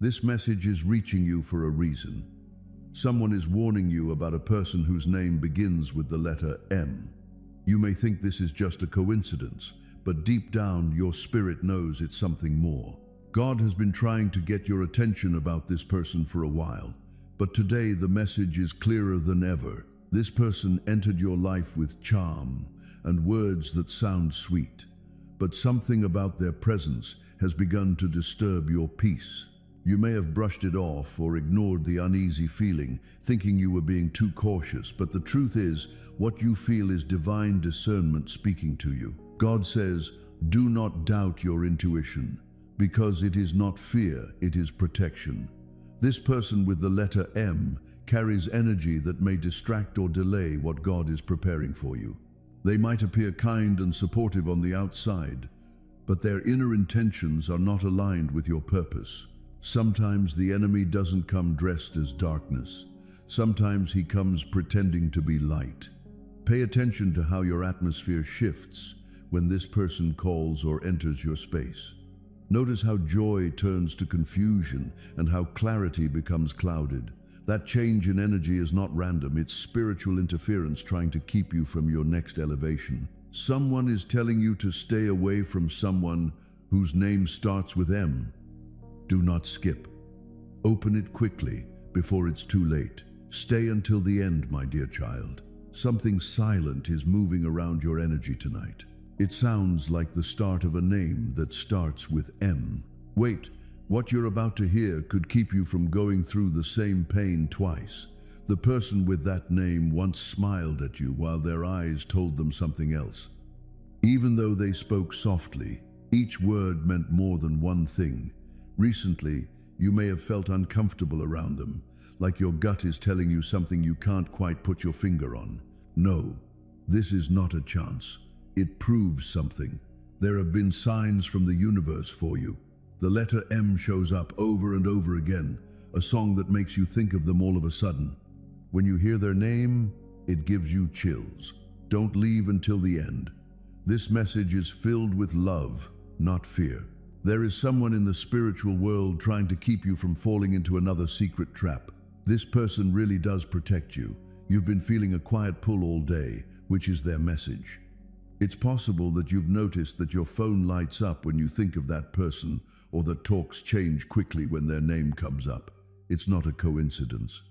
This message is reaching you for a reason. Someone is warning you about a person whose name begins with the letter M. You may think this is just a coincidence, but deep down your spirit knows it's something more. God has been trying to get your attention about this person for a while, but today the message is clearer than ever. This person entered your life with charm and words that sound sweet, but something about their presence has begun to disturb your peace. You may have brushed it off or ignored the uneasy feeling, thinking you were being too cautious, but the truth is, what you feel is divine discernment speaking to you. God says, do not doubt your intuition, because it is not fear, it is protection. This person with the letter M carries energy that may distract or delay what God is preparing for you. They might appear kind and supportive on the outside, but their inner intentions are not aligned with your purpose. Sometimes the enemy doesn't come dressed as darkness. Sometimes he comes pretending to be light. Pay attention to how your atmosphere shifts when this person calls or enters your space. Notice how joy turns to confusion and how clarity becomes clouded. That change in energy is not random, it's spiritual interference trying to keep you from your next elevation. Someone is telling you to stay away from someone whose name starts with M. Do not skip. Open it quickly before it's too late. Stay until the end, my dear child. Something silent is moving around your energy tonight. It sounds like the start of a name that starts with M. Wait, what you're about to hear could keep you from going through the same pain twice. The person with that name once smiled at you while their eyes told them something else. Even though they spoke softly, each word meant more than one thing. Recently, you may have felt uncomfortable around them, like your gut is telling you something you can't quite put your finger on. No, this is not a chance. It proves something. There have been signs from the universe for you. The letter M shows up over and over again, a song that makes you think of them all of a sudden. When you hear their name, it gives you chills. Don't leave until the end. This message is filled with love, not fear. There is someone in the spiritual world trying to keep you from falling into another secret trap. This person really does protect you. You've been feeling a quiet pull all day, which is their message. It's possible that you've noticed that your phone lights up when you think of that person, or that talks change quickly when their name comes up. It's not a coincidence.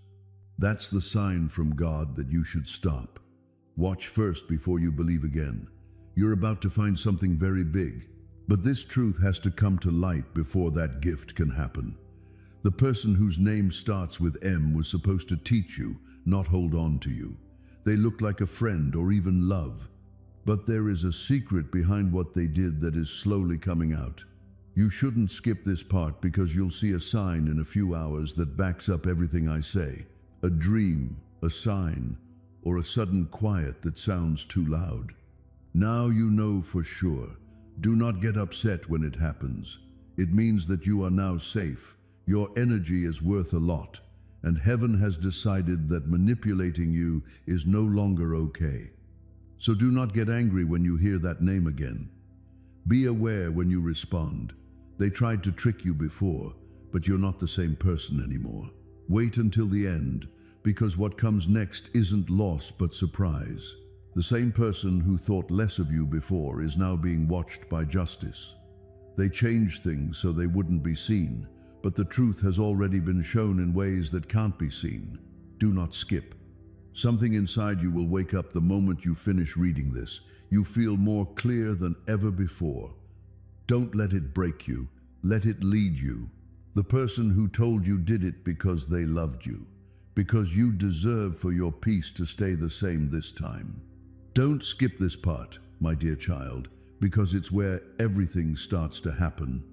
That's the sign from God that you should stop. Watch first before you believe again. You're about to find something very big. But this truth has to come to light before that gift can happen. The person whose name starts with M was supposed to teach you, not hold on to you. They looked like a friend or even love. But there is a secret behind what they did that is slowly coming out. You shouldn't skip this part because you'll see a sign in a few hours that backs up everything I say. A dream, a sign, or a sudden quiet that sounds too loud. Now you know for sure. Do not get upset when it happens. It means that you are now safe. Your energy is worth a lot, and heaven has decided that manipulating you is no longer okay. So do not get angry when you hear that name again. Be aware when you respond. They tried to trick you before, but you're not the same person anymore. Wait until the end, because what comes next isn't loss but surprise. The same person who thought less of you before is now being watched by justice. They changed things so they wouldn't be seen, but the truth has already been shown in ways that can't be seen. Do not skip. Something inside you will wake up the moment you finish reading this. You feel more clear than ever before. Don't let it break you. Let it lead you. The person who told you did it because they loved you, because you deserve for your peace to stay the same this time. Don't skip this part, my dear child, because it's where everything starts to happen.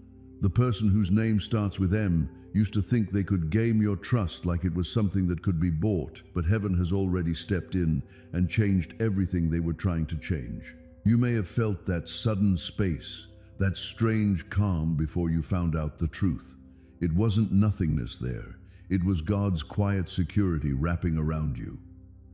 The person whose name starts with M used to think they could game your trust like it was something that could be bought, but heaven has already stepped in and changed everything they were trying to change. You may have felt that sudden space, that strange calm before you found out the truth. It wasn't nothingness there. It was God's quiet security wrapping around you.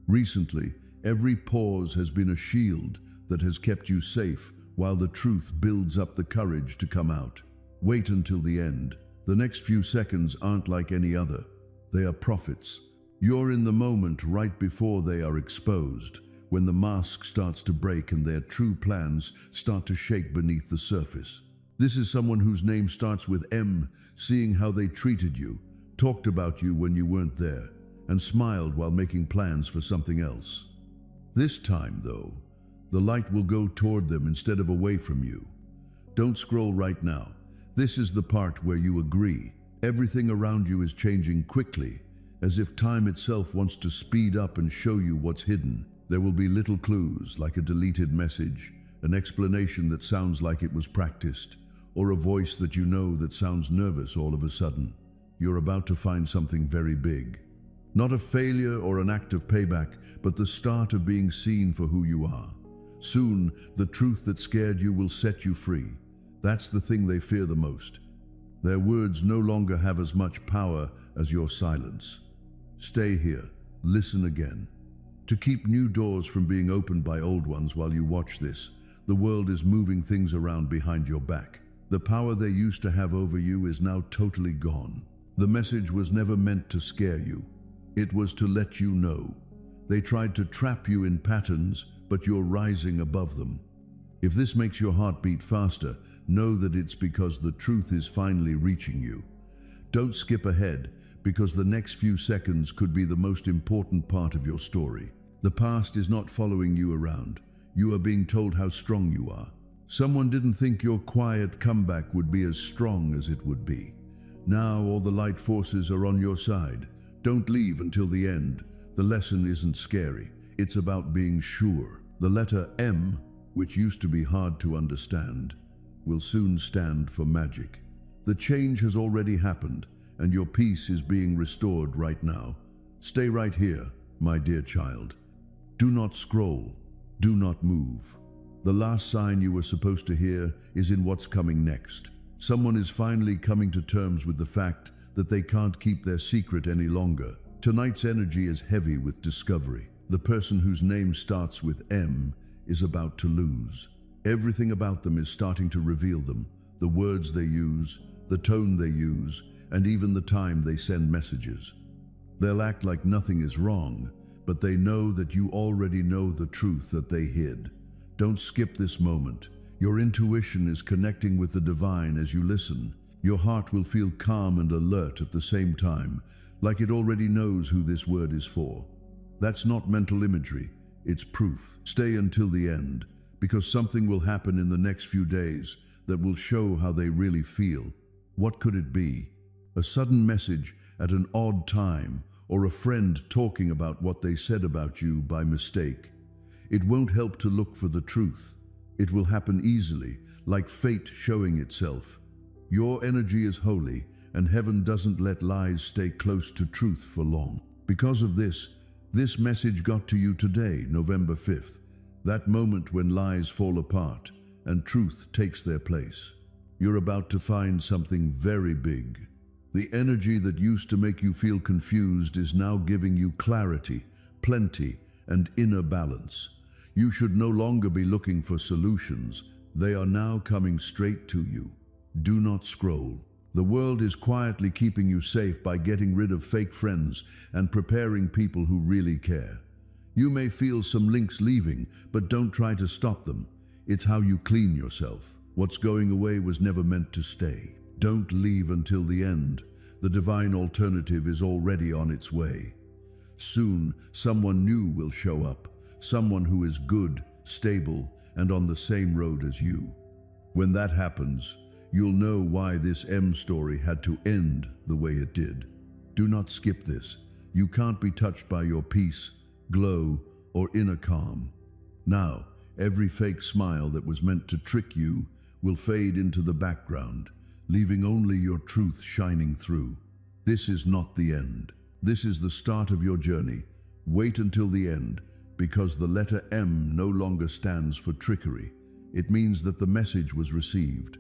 Recently, every pause has been a shield that has kept you safe while the truth builds up the courage to come out. Wait until the end. The next few seconds aren't like any other. They are prophets. You're in the moment right before they are exposed, when the mask starts to break and their true plans start to shake beneath the surface. This is someone whose name starts with M, seeing how they treated you, talked about you when you weren't there, and smiled while making plans for something else. This time, though, the light will go toward them instead of away from you. Don't scroll right now. This is the part where you agree. Everything around you is changing quickly, as if time itself wants to speed up and show you what's hidden. There will be little clues, like a deleted message, an explanation that sounds like it was practiced, or a voice that you know that sounds nervous all of a sudden. You're about to find something very big. Not a failure or an act of payback, but the start of being seen for who you are. Soon, the truth that scared you will set you free. That's the thing they fear the most. Their words no longer have as much power as your silence. Stay here. Listen again. To keep new doors from being opened by old ones while you watch this, the world is moving things around behind your back. The power they used to have over you is now totally gone. The message was never meant to scare you. It was to let you know. They tried to trap you in patterns, but you're rising above them. If this makes your heart beat faster, know that it's because the truth is finally reaching you. Don't skip ahead, because the next few seconds could be the most important part of your story. The past is not following you around. You are being told how strong you are. Someone didn't think your quiet comeback would be as strong as it would be. Now all the light forces are on your side. Don't leave until the end. The lesson isn't scary. It's about being sure. The letter M, which used to be hard to understand, will soon stand for magic. The change has already happened, and your peace is being restored right now. Stay right here, my dear child. Do not scroll. Do not move. The last sign you were supposed to hear is in what's coming next. Someone is finally coming to terms with the fact that they can't keep their secret any longer. Tonight's energy is heavy with discovery. The person whose name starts with M is about to lose. Everything about them is starting to reveal them. The words they use, the tone they use, and even the time they send messages. They'll act like nothing is wrong, but they know that you already know the truth that they hid. Don't skip this moment. Your intuition is connecting with the divine as you listen. Your heart will feel calm and alert at the same time, like it already knows who this word is for. That's not mental imagery, it's proof. Stay until the end, because something will happen in the next few days that will show how they really feel. What could it be? A sudden message at an odd time, or a friend talking about what they said about you by mistake. It won't help to look for the truth. It will happen easily, like fate showing itself. Your energy is holy, and heaven doesn't let lies stay close to truth for long. Because of this message got to you today, November 5th, that moment when lies fall apart and truth takes their place. You're about to find something very big. The energy that used to make you feel confused is now giving you clarity, plenty, and inner balance. You should no longer be looking for solutions. They are now coming straight to you. Do not scroll. The world is quietly keeping you safe by getting rid of fake friends and preparing people who really care. You may feel some links leaving, but don't try to stop them. It's how you clean yourself. What's going away was never meant to stay. Don't leave until the end. The divine alternative is already on its way. Soon, someone new will show up. Someone who is good, stable, and on the same road as you. When that happens, you'll know why this M story had to end the way it did. Do not skip this. You can't be touched by your peace, glow, or inner calm. Now, every fake smile that was meant to trick you will fade into the background, leaving only your truth shining through. This is not the end. This is the start of your journey. Wait until the end, because the letter M no longer stands for trickery. It means that the message was received.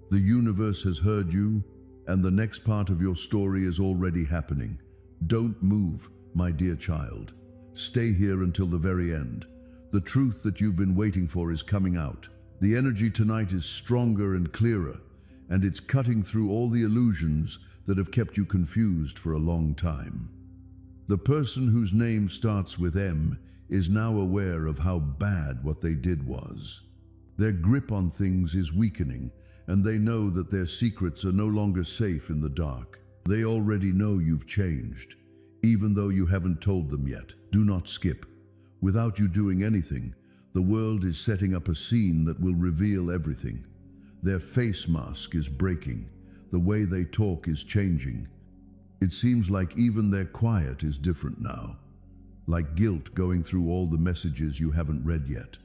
The universe has heard you, and the next part of your story is already happening. Don't move, my dear child. Stay here until the very end. The truth that you've been waiting for is coming out. The energy tonight is stronger and clearer, and it's cutting through all the illusions that have kept you confused for a long time. The person whose name starts with M is now aware of how bad what they did was. Their grip on things is weakening, and they know that their secrets are no longer safe in the dark. They already know you've changed, even though you haven't told them yet. Do not skip. Without you doing anything, the world is setting up a scene that will reveal everything. Their face mask is breaking. The way they talk is changing. It seems like even their quiet is different now, like guilt going through all the messages you haven't read yet.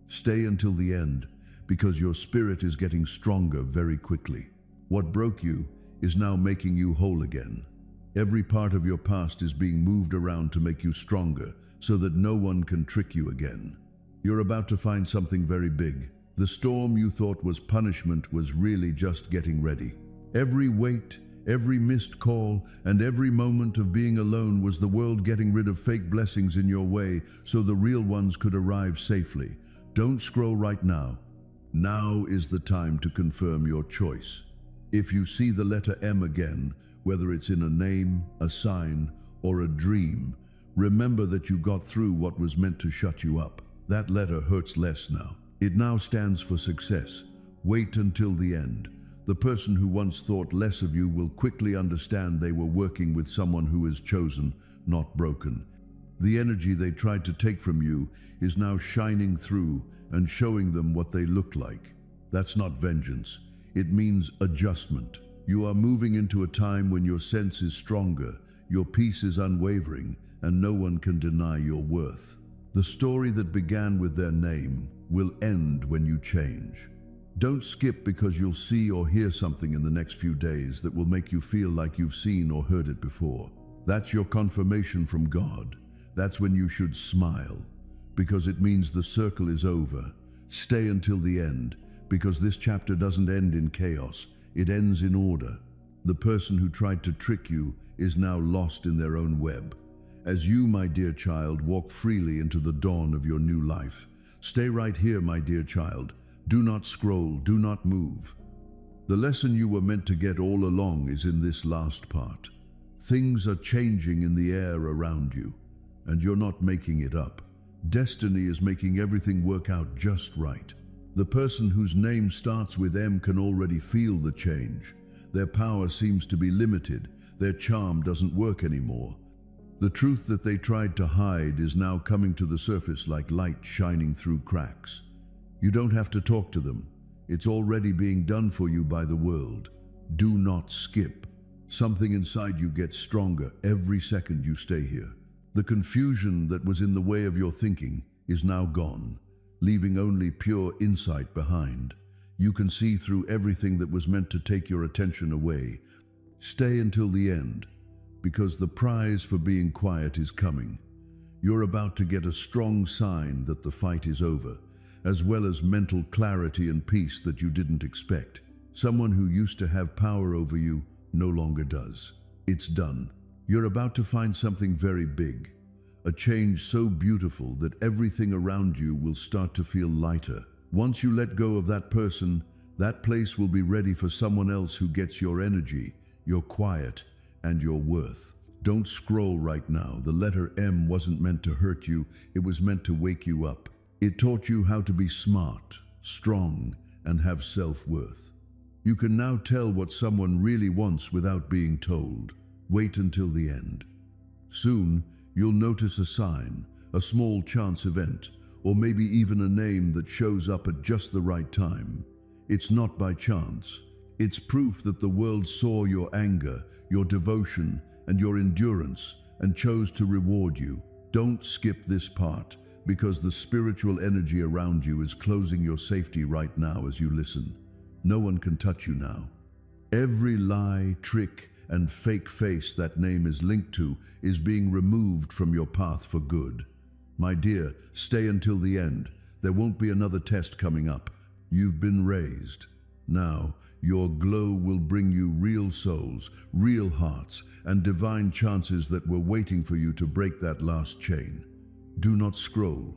Stay until the end, because your spirit is getting stronger very quickly. What broke you is now making you whole again. Every part of your past is being moved around to make you stronger, so that no one can trick you again. You're about to find something very big. The storm you thought was punishment was really just getting ready. Every wait, every missed call, and every moment of being alone was the world getting rid of fake blessings in your way so the real ones could arrive safely. Don't scroll right now. Now is the time to confirm your choice. If you see the letter M again, whether it's in a name, a sign, or a dream, remember that you got through what was meant to shut you up. That letter hurts less now. It now stands for success. Wait until the end. The person who once thought less of you will quickly understand they were working with someone who is chosen, not broken. The energy they tried to take from you is now shining through and showing them what they look like. That's not vengeance. It means adjustment. You are moving into a time when your sense is stronger, your peace is unwavering, and no one can deny your worth. The story that began with their name will end when you change. Don't skip, because you'll see or hear something in the next few days that will make you feel like you've seen or heard it before. That's your confirmation from God. That's when you should smile, because it means the circle is over. Stay until the end, because this chapter doesn't end in chaos, it ends in order. The person who tried to trick you is now lost in their own web. As you, my dear child, walk freely into the dawn of your new life. Stay right here, my dear child. Do not scroll, do not move. The lesson you were meant to get all along is in this last part. Things are changing in the air around you, and you're not making it up. Destiny is making everything work out just right. The person whose name starts with M can already feel the change. Their power seems to be limited. Their charm doesn't work anymore. The truth that they tried to hide is now coming to the surface like light shining through cracks. You don't have to talk to them. It's already being done for you by the world. Do not skip. Something inside you gets stronger every second you stay here. The confusion that was in the way of your thinking is now gone, leaving only pure insight behind. You can see through everything that was meant to take your attention away. Stay until the end, because the prize for being quiet is coming. You're about to get a strong sign that the fight is over, as well as mental clarity and peace that you didn't expect. Someone who used to have power over you no longer does. It's done. You're about to find something very big, a change so beautiful that everything around you will start to feel lighter. Once you let go of that person, that place will be ready for someone else who gets your energy, your quiet, and your worth. Don't scroll right now. The letter M wasn't meant to hurt you, it was meant to wake you up. It taught you how to be smart, strong, and have self-worth. You can now tell what someone really wants without being told. Wait until the end. Soon, you'll notice a sign, a small chance event, or maybe even a name that shows up at just the right time. It's not by chance. It's proof that the world saw your anger, your devotion, and your endurance, and chose to reward you. Don't skip this part, because the spiritual energy around you is closing your safety right now as you listen. No one can touch you now. Every lie, trick, and fake face that name is linked to is being removed from your path for good. My dear, stay until the end. There won't be another test coming up. You've been raised. Now, your glow will bring you real souls, real hearts, and divine chances that were waiting for you to break that last chain. Do not scroll.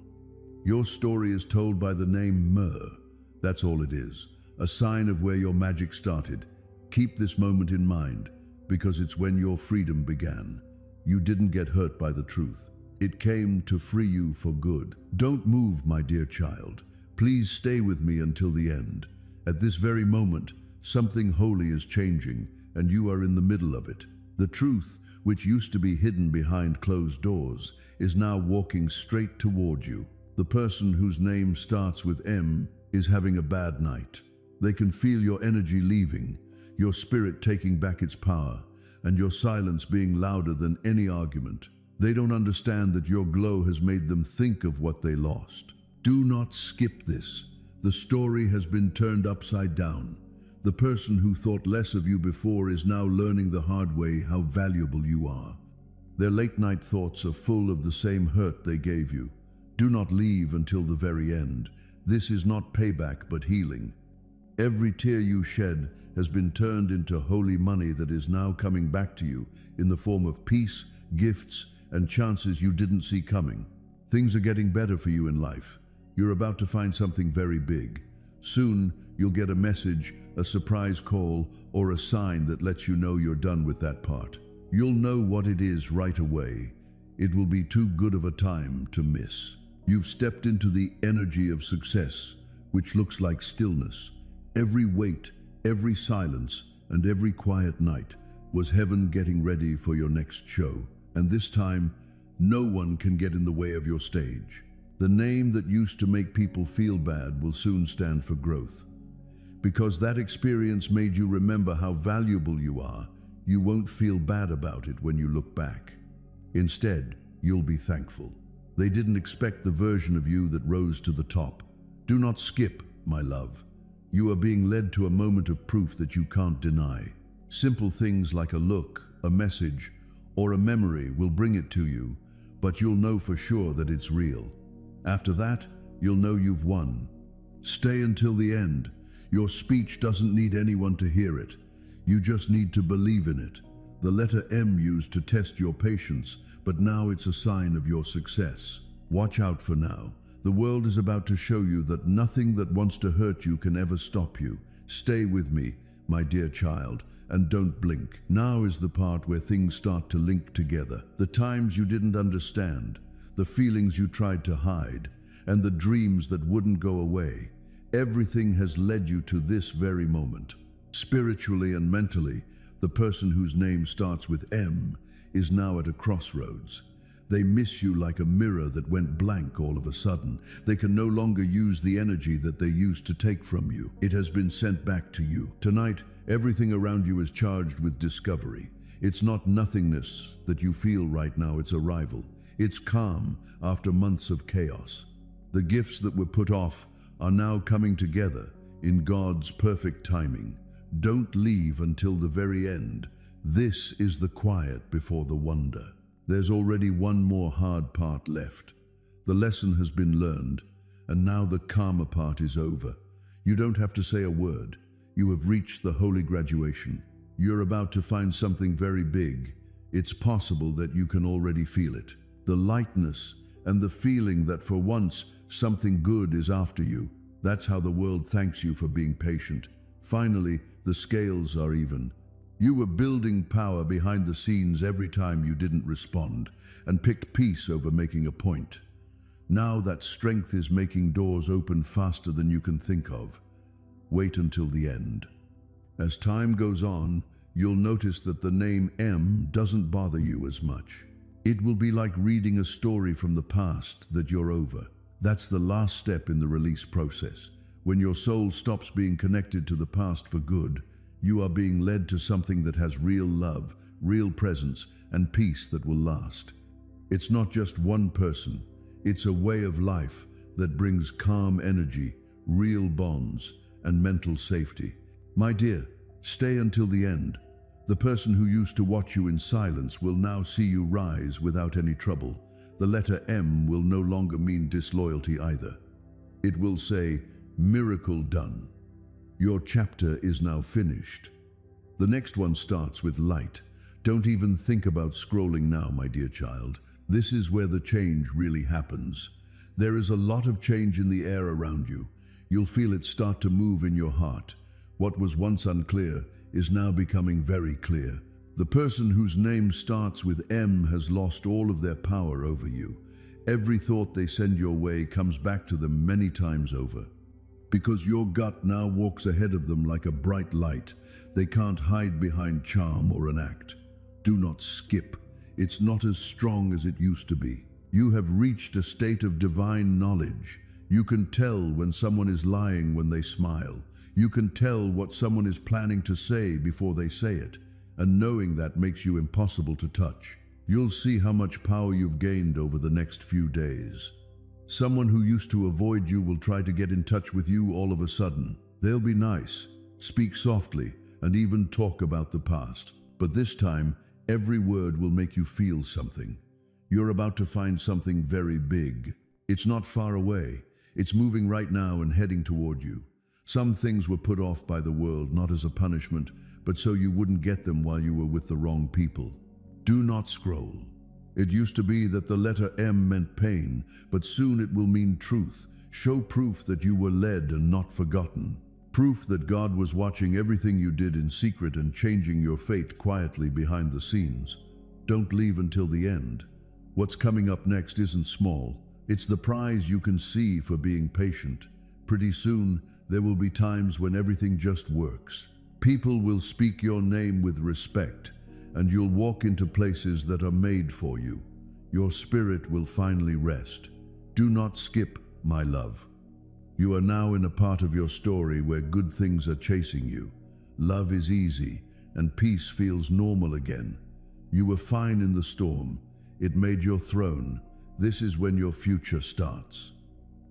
Your story is told by the name Myrrh. That's all it is. a sign of where your magic started. Keep this moment in mind, because it's when your freedom began. You didn't get hurt by the truth. It came to free you for good. Don't move, my dear child. Please stay with me until the end. At this very moment, something holy is changing, and you are in the middle of it. The truth, which used to be hidden behind closed doors, is now walking straight toward you. The person whose name starts with M is having a bad night. They can feel your energy leaving, your spirit taking back its power, and your silence being louder than any argument. They don't understand that your glow has made them think of what they lost. Do not skip this. The story has been turned upside down. The person who thought less of you before is now learning the hard way how valuable you are. Their late-night thoughts are full of the same hurt they gave you. Do not leave until the very end. This is not payback, but healing. Every tear you shed has been turned into holy money that is now coming back to you in the form of peace, gifts, and chances you didn't see coming. Things are getting better for you in life. You're about to find something very big. Soon, you'll get a message, a surprise call, or a sign that lets you know you're done with that part. You'll know what it is right away. It will be too good of a time to miss. You've stepped into the energy of success, which looks like stillness. Every wait, every silence, and every quiet night was heaven getting ready for your next show. And this time, no one can get in the way of your stage. The name that used to make people feel bad will soon stand for growth. Because that experience made you remember how valuable you are, you won't feel bad about it when you look back. Instead, you'll be thankful. They didn't expect the version of you that rose to the top. Do not skip, my love. You are being led to a moment of proof that you can't deny. Simple things like a look, a message, or a memory will bring it to you, but you'll know for sure that it's real. After that, you'll know you've won. Stay until the end. Your speech doesn't need anyone to hear it. You just need to believe in it. The letter M used to test your patience, but now it's a sign of your success. Watch out for now. The world is about to show you that nothing that wants to hurt you can ever stop you. Stay with me, my dear child, and don't blink. Now is the part where things start to link together. The times you didn't understand, the feelings you tried to hide, and the dreams that wouldn't go away. Everything has led you to this very moment. Spiritually and mentally, the person whose name starts with M is now at a crossroads. They miss you like a mirror that went blank all of a sudden. They can no longer use the energy that they used to take from you. It has been sent back to you. Tonight, everything around you is charged with discovery. It's not nothingness that you feel right now, it's arrival. It's calm after months of chaos. The gifts that were put off are now coming together in God's perfect timing. Don't leave until the very end. This is the quiet before the wonder. There's already one more hard part left. The lesson has been learned, and now the calmer part is over. You don't have to say a word. You have reached the holy graduation. You're about to find something very big. It's possible that you can already feel it. The lightness and the feeling that for once something good is after you. That's how the world thanks you for being patient. Finally, the scales are even. You were building power behind the scenes every time you didn't respond, and picked peace over making a point. Now that strength is making doors open faster than you can think of. Wait until the end. As time goes on, you'll notice that the name M doesn't bother you as much. It will be like reading a story from the past that you're over. That's the last step in the release process. When your soul stops being connected to the past for good, you are being led to something that has real love, real presence, and peace that will last. It's not just one person. It's a way of life that brings calm energy, real bonds, and mental safety. My dear, stay until the end. The person who used to watch you in silence will now see you rise without any trouble. The letter M will no longer mean disloyalty either. It will say, miracle done. Your chapter is now finished. The next one starts with light. Don't even think about scrolling now, my dear child. This is where the change really happens. There is a lot of change in the air around you. You'll feel it start to move in your heart. What was once unclear is now becoming very clear. The person whose name starts with M has lost all of their power over you. Every thought they send your way comes back to them many times over. Because your gut now walks ahead of them like a bright light. They can't hide behind charm or an act. Do not skip. It's not as strong as it used to be. You have reached a state of divine knowledge. You can tell when someone is lying when they smile. You can tell what someone is planning to say before they say it. And knowing that makes you impossible to touch. You'll see how much power you've gained over the next few days. Someone who used to avoid you will try to get in touch with you all of a sudden. They'll be nice, speak softly, and even talk about the past. But this time, every word will make you feel something. You're about to find something very big. It's not far away. It's moving right now and heading toward you. Some things were put off by the world, not as a punishment, but so you wouldn't get them while you were with the wrong people. Do not scroll. It used to be that the letter M meant pain, but soon it will mean truth. Show proof that you were led and not forgotten. Proof that God was watching everything you did in secret and changing your fate quietly behind the scenes. Don't leave until the end. What's coming up next isn't small. It's the prize you can see for being patient. Pretty soon, there will be times when everything just works. People will speak your name with respect, and you'll walk into places that are made for you. Your spirit will finally rest. Do not skip, my love. You are now in a part of your story where good things are chasing you. Love is easy, and peace feels normal again. You were fine in the storm. It made your throne. This is when your future starts.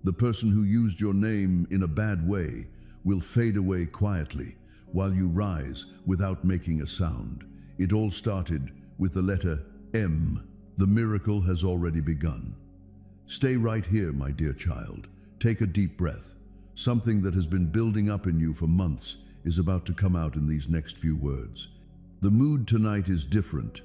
The person who used your name in a bad way will fade away quietly while you rise without making a sound. It all started with the letter M. The miracle has already begun. Stay right here, my dear child. Take a deep breath. Something that has been building up in you for months is about to come out in these next few words. The mood tonight is different.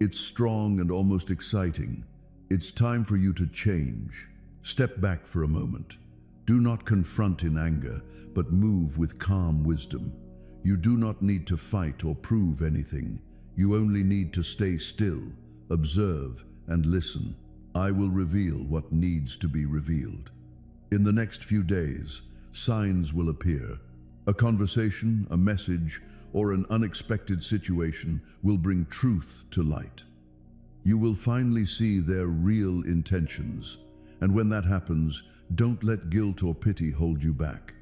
It's strong and almost exciting. It's time for you to change. Step back for a moment. Do not confront in anger, but move with calm wisdom. You do not need to fight or prove anything. You only need to stay still, observe, and listen. I will reveal what needs to be revealed. In the next few days, signs will appear. A conversation, a message, or an unexpected situation will bring truth to light. You will finally see their real intentions. And when that happens, don't let guilt or pity hold you back.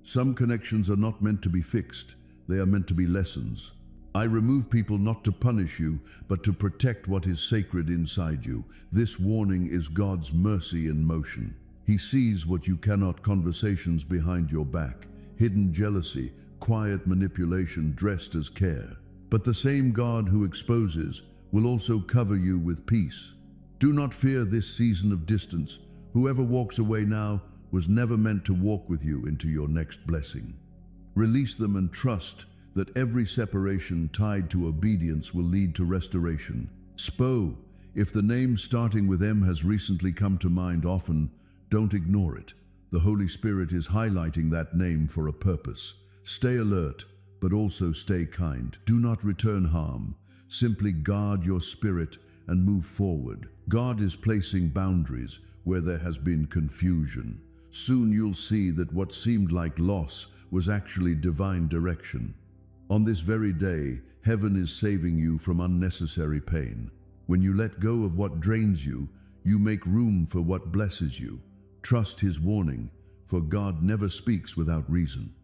Some connections are not meant to be fixed. They are meant to be lessons. I remove people not to punish you, but to protect what is sacred inside you. This warning is God's mercy in motion. He sees what you cannot, conversations behind your back, hidden jealousy, quiet manipulation dressed as care. But the same God who exposes will also cover you with peace. Do not fear this season of distance. Whoever walks away now was never meant to walk with you into your next blessing. Release them and trust that every separation tied to obedience will lead to restoration. Spo, if the name starting with M has recently come to mind often, don't ignore it. The Holy Spirit is highlighting that name for a purpose. Stay alert, but also stay kind. Do not return harm. Simply guard your spirit and move forward. God is placing boundaries where there has been confusion. Soon you'll see that what seemed like loss was actually divine direction. On this very day, heaven is saving you from unnecessary pain. When you let go of what drains you, you make room for what blesses you. Trust His warning, for God never speaks without reason.